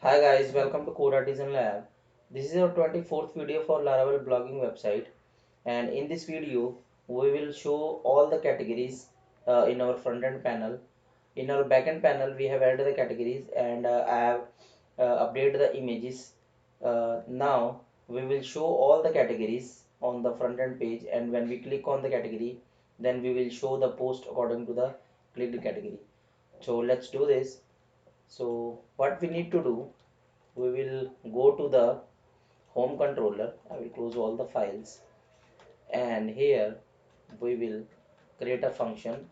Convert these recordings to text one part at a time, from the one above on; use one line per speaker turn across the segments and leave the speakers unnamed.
Hi guys, welcome to Code Artisan Lab. This is our 24th video for Laravel blogging website, and in this video we will show all the categories in our front end panel. In our backend panel we have added the categories, and I have updated the images. Now we will show all the categories on the front end page, and when we click on the category then we will show the post according to the clicked category. So let's do this. So what we need to do, we will go to the home controller. I will close all the files, and here we will create a function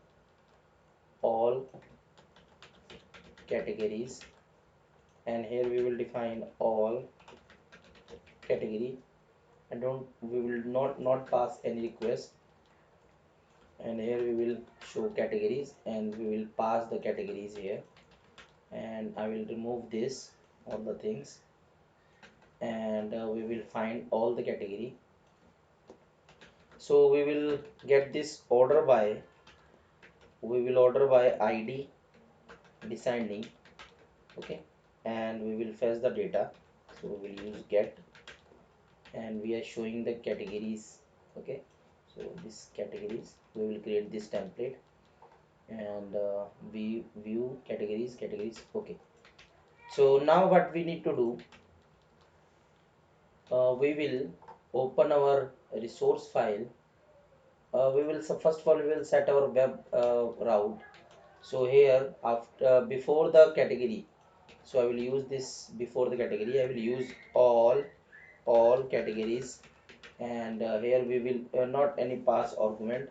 all categories, and here we will define all category, and don't we will not pass any request, and here we will show categories and we will pass the categories here, and I will remove this all the things, and we will find all the category. So we will get this order by, we will order by id descending. Okay, and we will fetch the data, so we will use get, and we are showing the categories. Okay, so this categories we will create this template, and we view categories. Okay, so now what we need to do, we will open our resource file. We will, so first of all we will set our web route. So here after before the category, so I will use this before the category, I will use all categories, and here we will not any pass argument,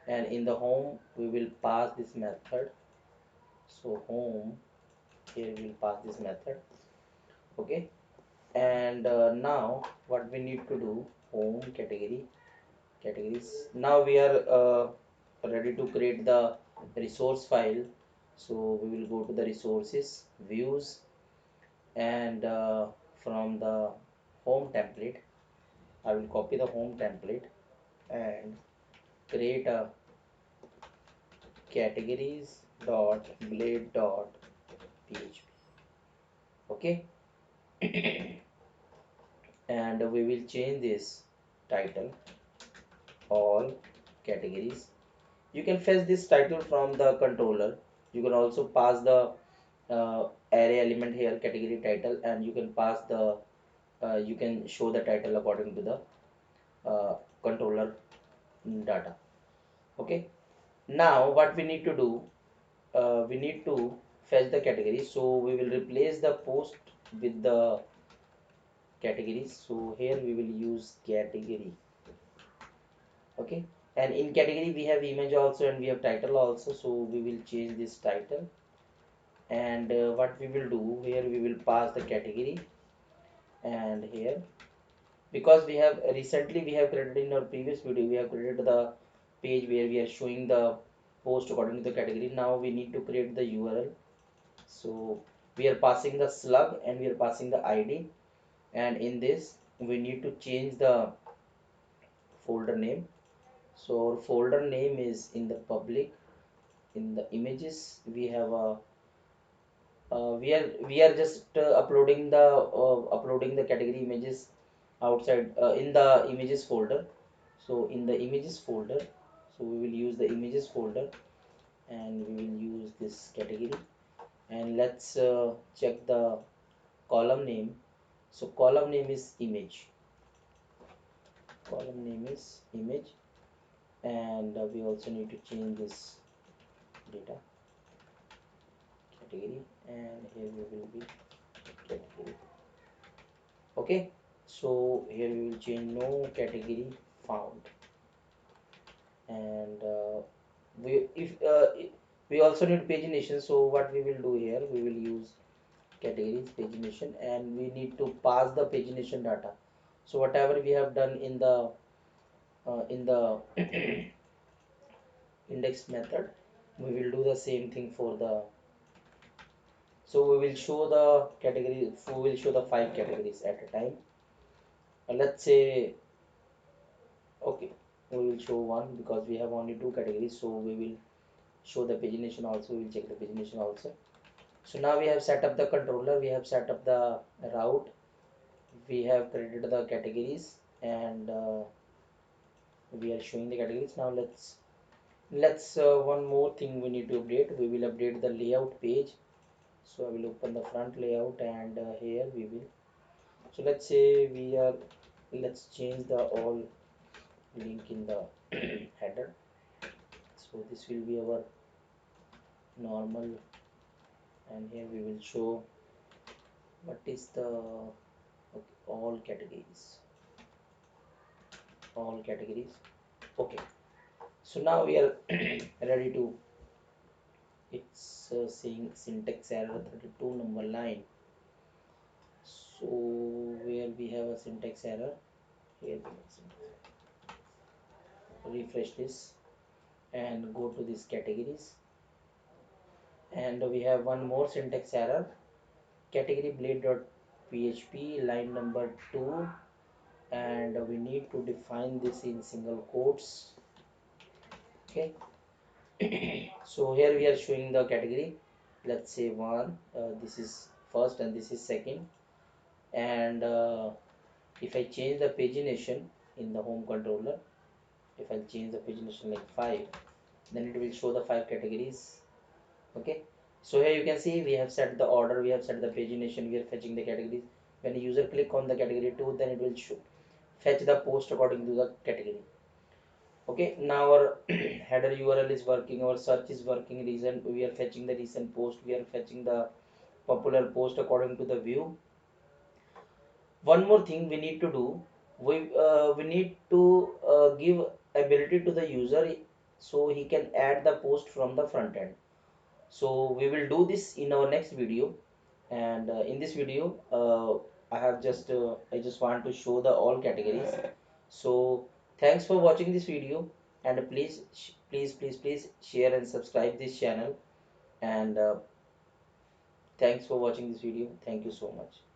and in the home we will pass this method. So home, here we will pass this method. Okay, and now what we need to do, home categories. Now we are ready to create the resource file. So we will go to the resources, views, and from the home template I will copy the home template and create a categories dot blade dot php. Okay, and we will change this title all categories. You can fetch this title from the controller. You can also pass the array element here, category title, and you can pass the you can show the title according to the controller data. Okay, now what we need to do, we need to fetch the category, so we will replace the post with the categories. So here we will use category. Okay, and in category we have image also and we have title also, so we will change this title, and what we will do here, we will pass the category, and here because we have recently we have created in our previous video, we have created the page where we are showing the post according to the category. Now we need to create the url, so we are passing the slug and we are passing the id, and in this we need to change the folder name. So our folder name is in the public. In the images we have a we are just uploading the category images outside in the images folder. So in the images folder, so we will use the images folder, and we will use this category, and let's check the column name. So column name is image, column name is image, and we also need to change this data category, and here we will be category. Okay, so here we will change no category found, and we also need pagination. So what we will do here, we will use categories pagination, and we need to pass the pagination data. So whatever we have done in the index method, we will do the same thing for the. So we will show the category, we will show the 5 categories at a time. Let's say, okay, we will show one because we have only 2 categories, so we will show the pagination also, we will check the pagination also. So now we have set up the controller, we have set up the route, we have created the categories, and we are showing the categories. Now let's one more thing we need to update. We will update the layout page. So I will open the front layout, and here we will, so let's say we are, let's change the all link in the header. So this will be our normal, and here we will show what is the, okay, all categories. Okay, so now we are ready to, it's saying syntax error 32 number line. So where we have a syntax error, here we have syntax. Refresh this and go to these categories, and we have one more syntax error, category blade.php line number 2, and we need to define this in single quotes. Okay, so here we are showing the category, let's say one, this is first and this is second, and if I change the pagination in the home controller, if I change the pagination like 5, then it will show the 5 categories. Okay, so here you can see we have set the order, we have set the pagination, we are fetching the categories. When the user click on the category 2, then it will show, fetch the post according to the category. Okay, now our header URL is working, our search is working, reason we are fetching the recent post, we are fetching the popular post according to the view. One more thing we need to do, we need to give ability to the user, so he can add the post from the front end. So we will do this in our next video, and in this video I just want to show the all categories. So thanks for watching this video, and please share and subscribe this channel, and thanks for watching this video. Thank you so much.